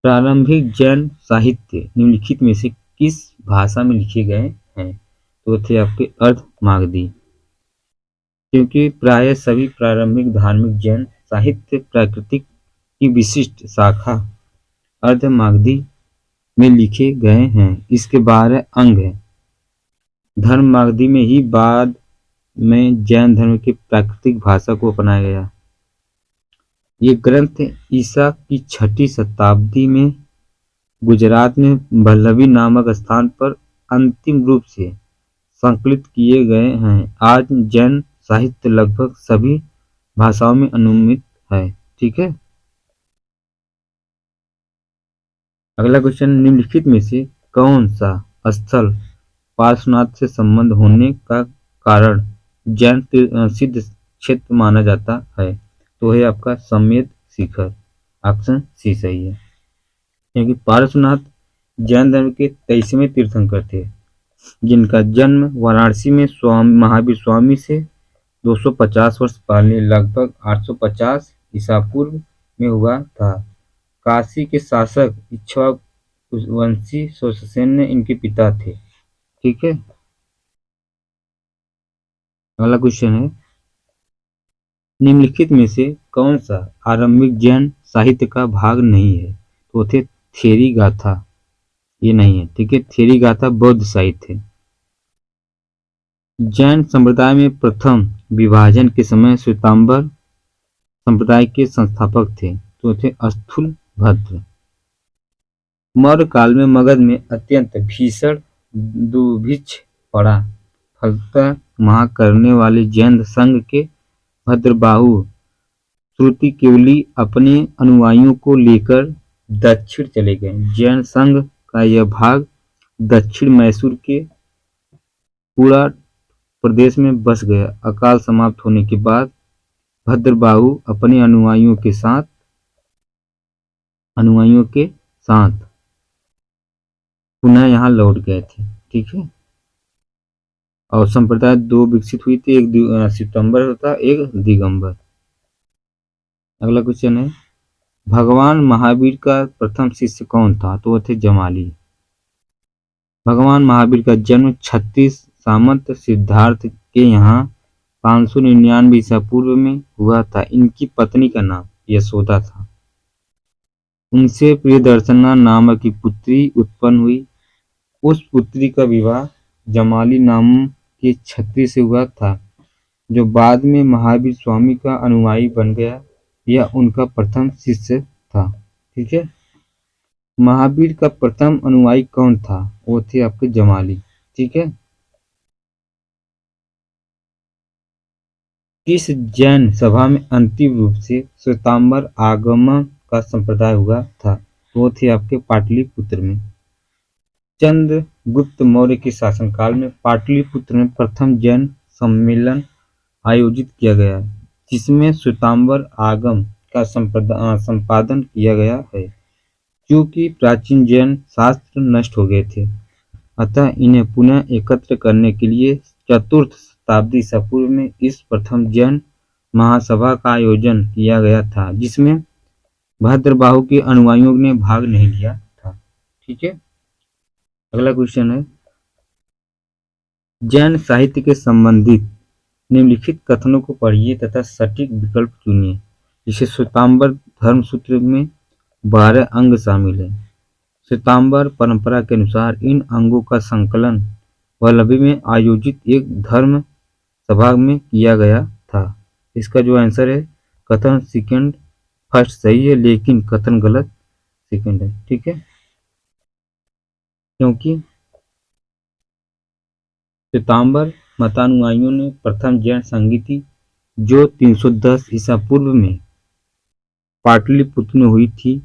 प्रारंभिक जैन साहित्य निम्नलिखित में से किस भाषा में लिखे गए हैं? तो थे आपके अर्ध मागधी, क्योंकि प्राय सभी प्रारंभिक धार्मिक जैन साहित्य प्राकृतिक की विशिष्ट शाखा अर्ध मागधी में लिखे गए हैं। इसके 12 अंग हैं। धर्म मागधी में ही बाद में जैन धर्म की प्राकृतिक भाषा को अपनाया गया। ये ग्रंथ ईसा की 6ठी शताब्दी में गुजरात में वल्लभी नामक स्थान पर अंतिम रूप से संकलित किए गए हैं। आज जैन साहित्य लगभग सभी भाषाओं में अनुमित है। ठीक है। अगला क्वेश्चन, निम्नलिखित में से कौन सा स्थल पार्श्वनाथ से संबंध होने का कारण जैन सिद्ध क्षेत्र माना जाता है? तो है आपका समेत शिखर। ऑप्शन सी सही है, क्योंकि पार्श्वनाथ जैन धर्म के 23वें तीर्थंकर थे, जिनका जन्म वाराणसी में महावीर स्वामी से 250 वर्ष पहले लगभग 850 ईसा पूर्व में हुआ था। काशी के शासक इक्ष्वाकुवंशी शोषसेन ने इनके पिता थे। ठीक है। अगला क्वेश्चन है, निम्नलिखित में से कौन सा आरंभिक जैन साहित्य का भाग नहीं है? तो थे थेरी गाथा, ये नहीं है। ठीक है। थेरी गाथा बौद्ध साहित्य है। जैन संप्रदाय में प्रथम विभाजन के समय श्वेतांबर संप्रदाय के संस्थापक थे। तो थे स्थूल भद्र। मौर्य काल में मगध में अत्यंत भीषण दुर्भिक्ष पड़ा। फलतः वहां करने वाले जैन संघ के भद्रबाहु श्रुतिकेवली अपने अनुयायियों को लेकर दक्षिण चले गए। जैन संघ का यह भाग दक्षिण मैसूर के पूरा प्रदेश में बस गया। अकाल समाप्त होने के बाद भद्रबाहु अपने अनुयायियों के साथ पुनः यहाँ लौट गए थे। ठीक है। और संप्रदाय 2 विकसित हुई थी, एक सितंबर था, एक दिगंबर। अगला क्वेश्चन है, भगवान महावीर का प्रथम शिष्य कौन था? तो वो थे जमाली। भगवान महावीर का जन्म 36 सामंत सिद्धार्थ के यहाँ 599 ईसा पूर्व में हुआ था। इनकी पत्नी का नाम यशोदा था। उनसे प्रियदर्शना नामक की पुत्री उत्पन्न हुई। उस पुत्री का विवाह जमाली नाम के क्षत्रिय से हुआ था, जो बाद में महावीर स्वामी का अनुयायी बन गया। यह उनका प्रथम शिष्य था। ठीक है। महावीर का प्रथम अनुयायी कौन था? वो थे आपके जमाली। ठीक है। किस जैन सभा में अंतिम रूप से श्वेतांबर आगमन का संप्रदाय हुआ था? वो थे आपके पाटलिपुत्र में। चंद्रगुप्त मौर्य के शासनकाल में पाटलिपुत्र में प्रथम जैन सम्मेलन आयोजित किया गया, जिसमें श्वेतांबर आगम का संपादन किया गया है। क्योंकि प्राचीन जैन शास्त्र नष्ट हो गए थे, अतः इन्हें पुनः एकत्र करने के लिए 4th शताब्दी ईसा पूर्व में इस प्रथम जैन महासभा का आयोजन किया गया था, जिसमें भद्रबाहु के अनुयायियों ने भाग नहीं लिया था। ठीक है। अगला क्वेश्चन है, जैन साहित्य के संबंधित निम्नलिखित कथनों को पढ़िए तथा सटीक विकल्प चुनिए। जिसे श्वेतांबर धर्मसूत्र में 12 अंग शामिल है। श्वेतांबर परंपरा के अनुसार इन अंगों का संकलन वल्लभी में आयोजित एक धर्म सभा में किया गया था। इसका जो आंसर है, कथन सेकंड फर्स्ट सही है, लेकिन कथन गलत सेकंड है। ठीक है। क्योंकि श्वेतांबर मतानुयायियों ने प्रथम जैन संगीति, जो 310 ईसा पूर्व में पाटलिपुत्र में हुई थी,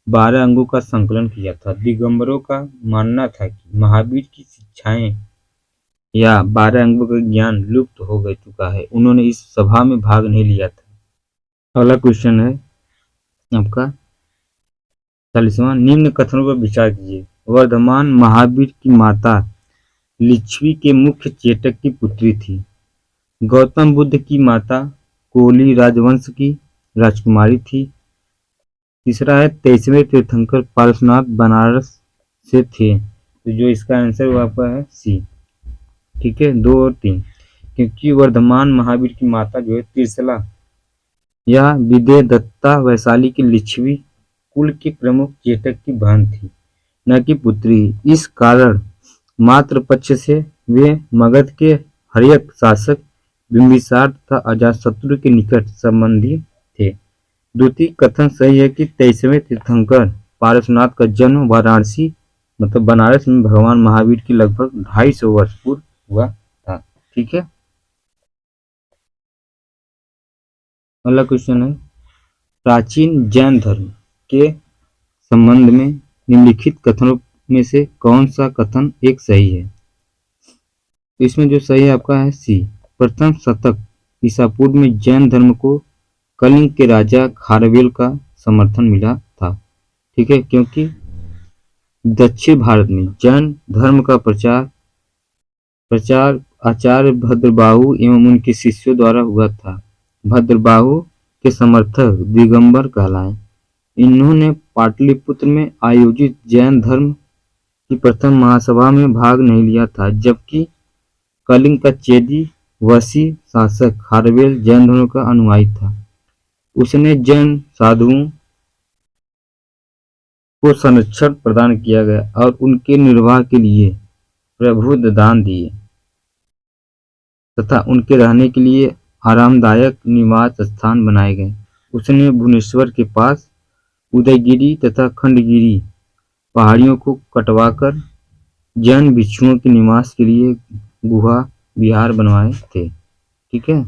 12 अंगों का संकलन किया था। दिगंबरों का मानना था कि महावीर की शिक्षाएं या 12 अंगों का ज्ञान लुप्त हो गया चुका है। उन्होंने इस सभा में भाग नहीं लिया था। अगला क्वेश्चन है आपका, 40वां, निम्न कथनों पर विचार कीजिए। वर्धमान महावीर की माता लिच्छवी के मुख्य चेटक की पुत्री थी। गौतम बुद्ध की माता कोली राजवंश की राजकुमारी थी। तीसरा है 23वें तीर्थंकर पारसनाथ बनारस से थे। तो जो इसका आंसर वो आपका है सी। ठीक है, 2 और 3, क्योंकि वर्धमान महावीर की माता जो है तीर्थला या विदय दत्ता वैशाली की लिच्छवी कुल के प्रमुख चेटक की बहन थी, न कि पुत्री। इस कारण मातृ पक्ष से वे मगध के हर्यक शासक बिंबिसार तथा अजातशत्रु के निकट संबंधी थे। द्वितीय कथन सही है कि 23वें तीर्थंकर पारसनाथ का जन्म वाराणसी मतलब बनारस में भगवान महावीर की लगभग 250 वर्ष पूर्व हुआ था। ठीक है, अगला क्वेश्चन है, प्राचीन जैन धर्म के संबंध में निम्नलिखित कथनों में से कौन सा कथन एक सही है? इसमें जो सही है आपका है सी। प्रथम शतक ईसा पूर्व में जैन धर्म को कलिंग के राजा खारवेल का समर्थन मिला था। ठीक है, क्योंकि दक्षिण भारत में जैन धर्म का प्रचार आचार्य भद्रबाहु एवं उनके शिष्यों द्वारा हुआ था। भद्रबाहु के समर्थक दिगंबर कहलाए। इन्होंने पाटलिपुत्र में आयोजित जैन धर्म की प्रथम महासभा में भाग नहीं लिया था, जबकि कलिंग का चेदी वसी शासक खारवेल जैन धर्म का अनुयायी था। उसने जैन साधुओं को संरक्षण प्रदान किया गया और उनके निर्वाह के लिए प्रभुत्व दान दिए तथा उनके रहने के लिए आरामदायक निवास स्थान बनाए गए। उसने भुवनेश्वर के पास उदयगिरी तथा खंडगिरी पहाड़ियों को कटवाकर जैन भिक्षुओं के निवास के लिए गुहा विहार बनवाए थे। ठीक है,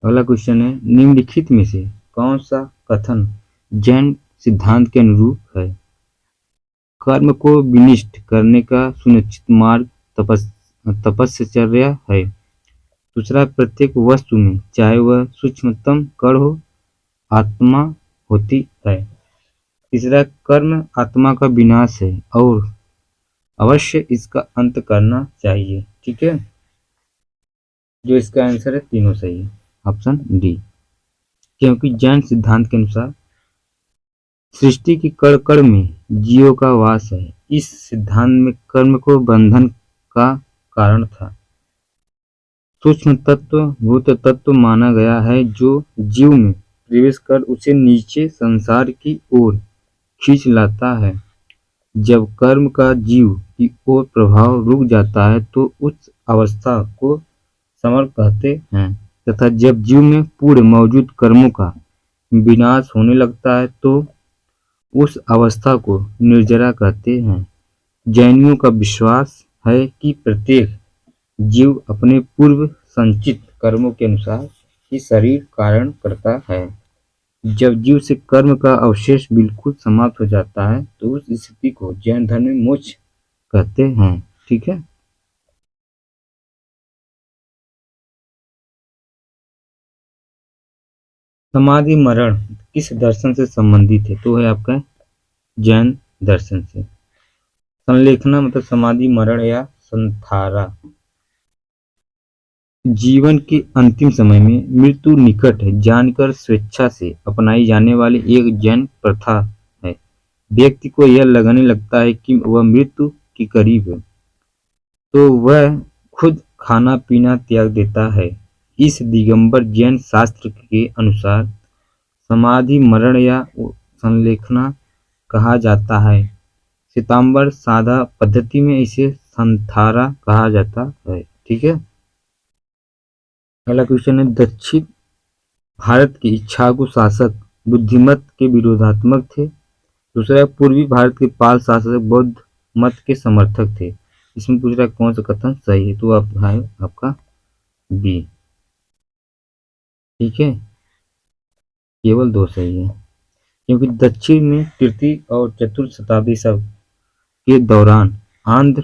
अगला क्वेश्चन है, निम्नलिखित में से कौन सा कथन जैन सिद्धांत के अनुरूप है? कर्म को विनिष्ट करने का सुनिश्चित मार्ग तपस्या है। दूसरा, प्रत्येक वस्तु में चाहे वह सूक्ष्मतम कण हो आत्मा होती है। तीसरा, कर्म आत्मा का विनाश है और अवश्य इसका अंत करना चाहिए। ठीक है, जो इसका आंसर है तीनों सही है, ऑप्शन डी। क्योंकि जैन सिद्धांत के अनुसार सृष्टि की कण कण में जीवों का वास है। इस सिद्धांत में कर्म को बंधन का कारण था। सूक्ष्म तत्व भूत तत्व माना गया है जो जीव में प्रवेश कर उसे नीचे संसार की ओर खींच लाता है। जब कर्म का जीव की ओर प्रभाव रुक जाता है तो उस अवस्था को समर कहते हैं, तथा जब जीव में पूर्ण मौजूद कर्मों का विनाश होने लगता है तो उस अवस्था को निर्जरा कहते हैं। जैनियों का विश्वास है कि प्रत्येक जीव अपने पूर्व संचित कर्मों के अनुसार ही शरीर धारण करता है। जब जीव से कर्म का अवशेष बिल्कुल समाप्त हो जाता है तो उस स्थिति को जैन धर्म में मोक्ष कहते हैं। ठीक है, समाधि मरण किस दर्शन से संबंधित है? तो है आपका जैन दर्शन से। संलेखना मतलब समाधि मरण या संथारा। जीवन के अंतिम समय में मृत्यु निकट है जानकर स्वेच्छा से अपनाई जाने वाली एक जैन प्रथा है। व्यक्ति को यह लगने लगता है कि वह मृत्यु के करीब है तो वह खुद खाना पीना त्याग देता है। इस दिगंबर जैन शास्त्र के अनुसार समाधि मरण या संलेखना कहा जाता है। श्वेतांबर साधा पद्धति में इसे संथारा कहा जाता है। ठीक है, अगला क्वेश्चन है, दक्षिण भारत के इक्ष्वाकु शासक बुद्धिमत के विरोधात्मक थे। दूसरा, पूर्वी भारत के पाल शासक बौद्ध मत के समर्थक थे। इसमें पूछ रहा है कौन सा कथन सही है? तो आपका बी। ठीक है, केवल 2 सही है, क्योंकि दक्षिण में तृतीय और चतुर्थ शताब्दी सब के दौरान आंध्र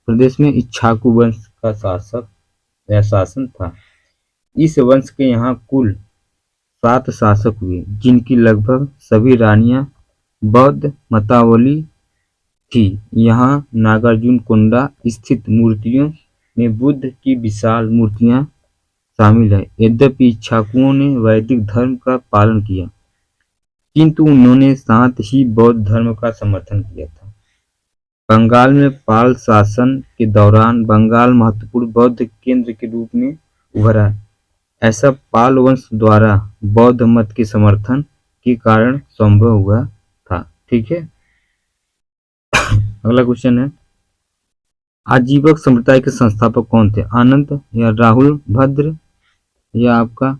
प्रदेश में इक्ष्वाकु वंश का शासन था। इस वंश के यहाँ कुल 7 शासक हुए जिनकी लगभग सभी रानियां बौद्ध मतावली थी। यहाँ नागार्जुनकोंडा स्थित मूर्तियों में बुद्ध की विशाल मूर्तियां शामिल है। यद्यपि इक्ष्वाकुओं ने वैदिक धर्म का पालन किया, किंतु उन्होंने साथ ही बौद्ध धर्म का समर्थन किया था। बंगाल में पाल शासन के दौरान बंगाल महत्वपूर्ण बौद्ध केंद्र के रूप में उभरा। ऐसा पाल वंश द्वारा बौद्ध मत के समर्थन के कारण संभव हुआ था। ठीक है, अगला क्वेश्चन है, आजीवक संप्रदाय के संस्थापक कौन थे? आनंद या राहुल भद्र या आपका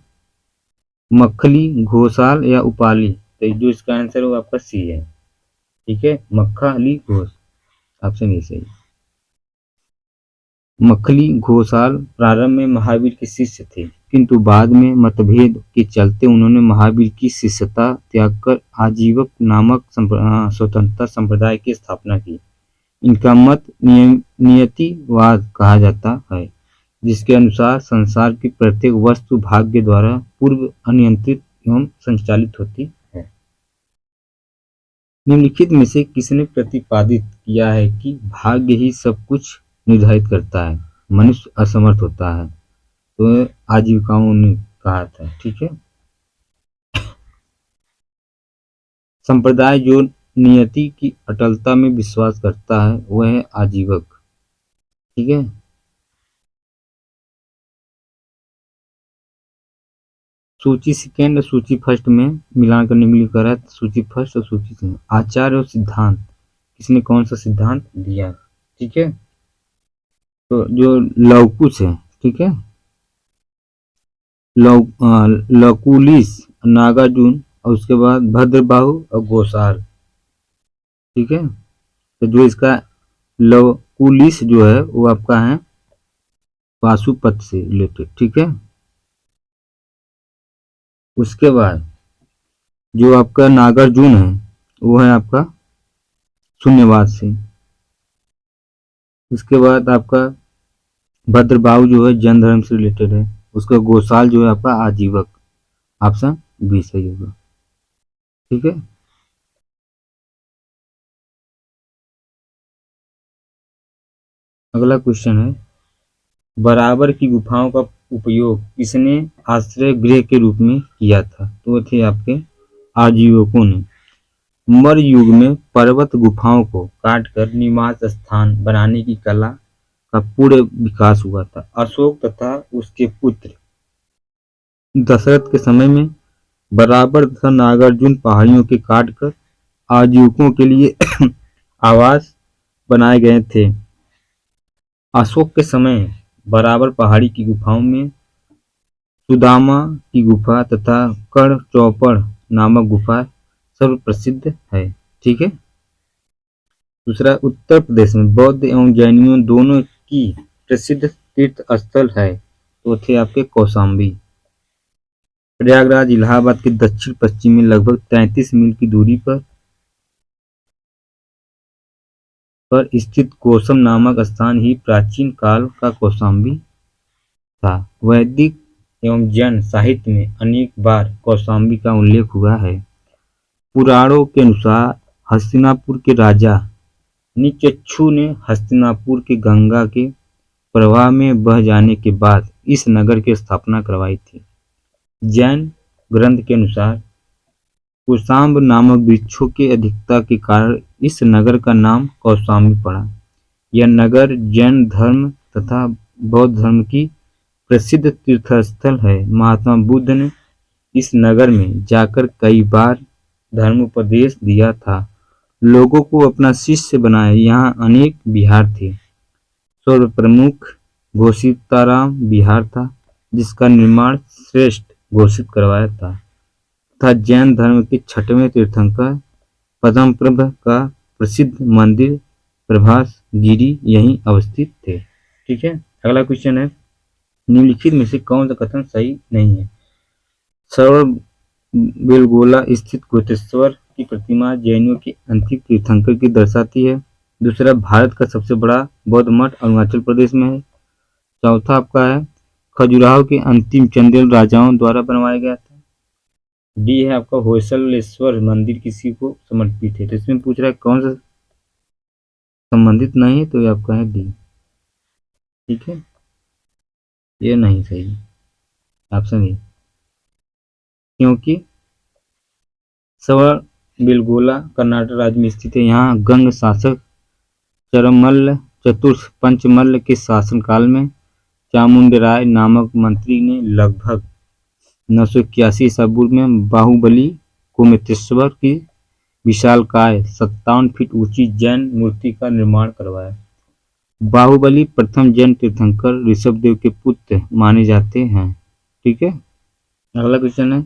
मक्खली घोषाल या उपाली? तो जो इसका आंसर है वो आपका सी है। ठीक है, मक्खली घोष, ऑप्शन ए सही। मक्खली घोषाल प्रारंभ में महावीर के शिष्य थे, किंतु बाद में मतभेद के चलते उन्होंने महावीर की शिष्यता त्याग कर आजीवक नामक स्वतंत्रता संप्रदाय की स्थापना की। इनका मत नियतिवाद कहा जाता है, जिसके अनुसार संसार की प्रत्येक वस्तु भाग्य द्वारा पूर्व अनियंत्रित एवं संचालित होती है। निम्नलिखित में से किसने प्रतिपादित किया है कि भाग्य ही सब कुछ निर्धारित करता है, मनुष्य असमर्थ होता है? तो आजीविकाओं ने कहा था। ठीक है, संप्रदाय जो नियति की अटलता में विश्वास करता है वह है आजीवक। ठीक है, सूची सेकेंड सूची फर्स्ट में मिलान करने के लिए कह रहा है, सूची फर्स्ट और सूची सेकेंड। आचार्य और सिद्धांत, किसने कौन सा सिद्धांत दिया? ठीक है, तो जो लौकुश है, ठीक है, लकुलिस, नागार्जुन और उसके बाद भद्रबाहु और घोषाल। ठीक है, तो जो इसका लकुलिस जो है वो आपका है पाशुपत से रिलेटेड। ठीक है, उसके बाद जो आपका नागार्जुन है वो है आपका शून्यवाद से। उसके बाद आपका भद्रबाहु जो है जैन धर्म से रिलेटेड है। उसका घोषाल जो है आपका आजीवक, ऑप्शन बी सही होगा। ठीक है, अगला क्वेश्चन है, बराबर की गुफाओं का उपयोग किसने आश्रय गृह के रूप में किया था? तो थे आपके आजीवकों ने। मौर्य युग में पर्वत गुफाओं को काटकर निवास स्थान बनाने की कला का पूर्ण विकास हुआ था। अशोक तथा उसके पुत्र दशरथ के समय में बराबर तथा नागार्जुन पहाड़ियों के काटकर आजीवकों के लिए आवास बनाए गए थे। अशोक के समय बराबर पहाड़ी की गुफाओं में सुदामा की गुफा तथा कड़ चौपड़ नामक गुफा सर्व प्रसिद्ध है। ठीक है, दूसरा, उत्तर प्रदेश में बौद्ध एवं जैनियों दोनों की प्रसिद्ध तीर्थ स्थल है, तो थे आपके कौशाम्बी। प्रयागराज इलाहाबाद के दक्षिण पश्चिम में लगभग 33 मील की दूरी पर स्थित कौशम नामक स्थान ही प्राचीन काल का कौशाम्बी था। वैदिक एवं जैन साहित्य में अनेक बार कौशाम्बी का उल्लेख हुआ है। पुराणों के अनुसार हस्तिनापुर के राजा निचक्षु ने हस्तिनापुर के गंगा के प्रवाह में बह जाने के बाद इस नगर की स्थापना करवाई थी। जैन ग्रंथ के अनुसार कुशाम्ब नामक वृक्षों की अधिकता के कारण इस नगर का नाम कौशाम्बी पड़ा। यह नगर जैन धर्म तथा बौद्ध धर्म की प्रसिद्ध तीर्थस्थल है। महात्मा बुद्ध ने इस नगर में जाकर कई बार धर्मोपदेश दिया था, लोगों को अपना शिष्य बनाया। यहाँ अनेक विहार थे। सर्वप्रमुख घोषिताराम विहार था, जिसका निर्माण श्रेष्ठ घोषित करवाया था, तथा जैन धर्म के 6वें तीर्थंकर पद्मप्रभ का प्रसिद्ध मंदिर प्रभास गिरी यहीं अवस्थित थे। ठीक है, अगला क्वेश्चन है, निम्नलिखित में से कौन सा कथन सही नहीं है? सर्व बेलगोला स्थित गोतेश्वर की प्रतिमा जैनियों के अंतिम तीर्थंकर की दर्शाती है। दूसरा, भारत का सबसे बड़ा बौद्ध मठ अरुणाचल प्रदेश में है। चौथा आपका है, खजुराहो के अंतिम चंदेल राजाओं द्वारा बनवाया गया था। डी है आपका होयसलेश्वर मंदिर किसी को समर्पित है। तो इसमें पूछ रहा है कौन सा संबंधित नहीं है, तो ये आपका है डी। ठीक है, ये नहीं सही ऑप्शन ए, क्योंकि सवरबेलगोला कर्नाटक राज्य में स्थित है। यहाँ गंग शासक चरमल्ल चतुर्थ पंचमल्ल के शासनकाल में चामुंडराय नामक मंत्री ने लगभग 981 ईसा पूर्व में बाहुबली गोमतेश्वर की विशालकाय 57 फीट ऊंची जैन मूर्ति का निर्माण करवाया। बाहुबली प्रथम जैन तीर्थंकर ऋषभदेव के पुत्र माने जाते हैं। ठीक है, अगला क्वेश्चन है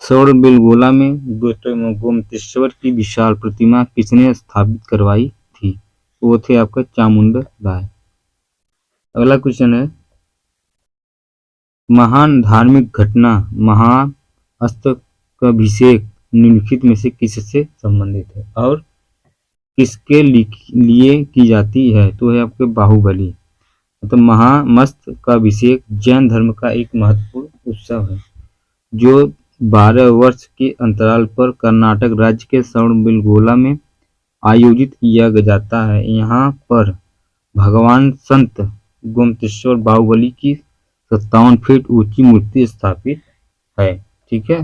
सवरबेलगोला में गोमतेश्वर की विशाल प्रतिमा किसने स्थापित करवाई थी? वो थे आपका चामुंडा राय। अगला क्वेश्चन है महान धार्मिक घटना महाअष्टकाभिषेक निम्नलिखित में से किससे संबंधित है और किसके लिए की जाती है? तो है आपके बाहुबली। तो महामस्तकाभिषेक जैन धर्म का एक महत्वपूर्ण उत्सव है जो 12 वर्ष के अंतराल पर कर्नाटक राज्य के सवरबेलगोला में आयोजित किया जाता है। यहाँ पर भगवान संत गोमतेश्वर बाहुबली की 57 फीट ऊंची मूर्ति स्थापित है। ठीक है।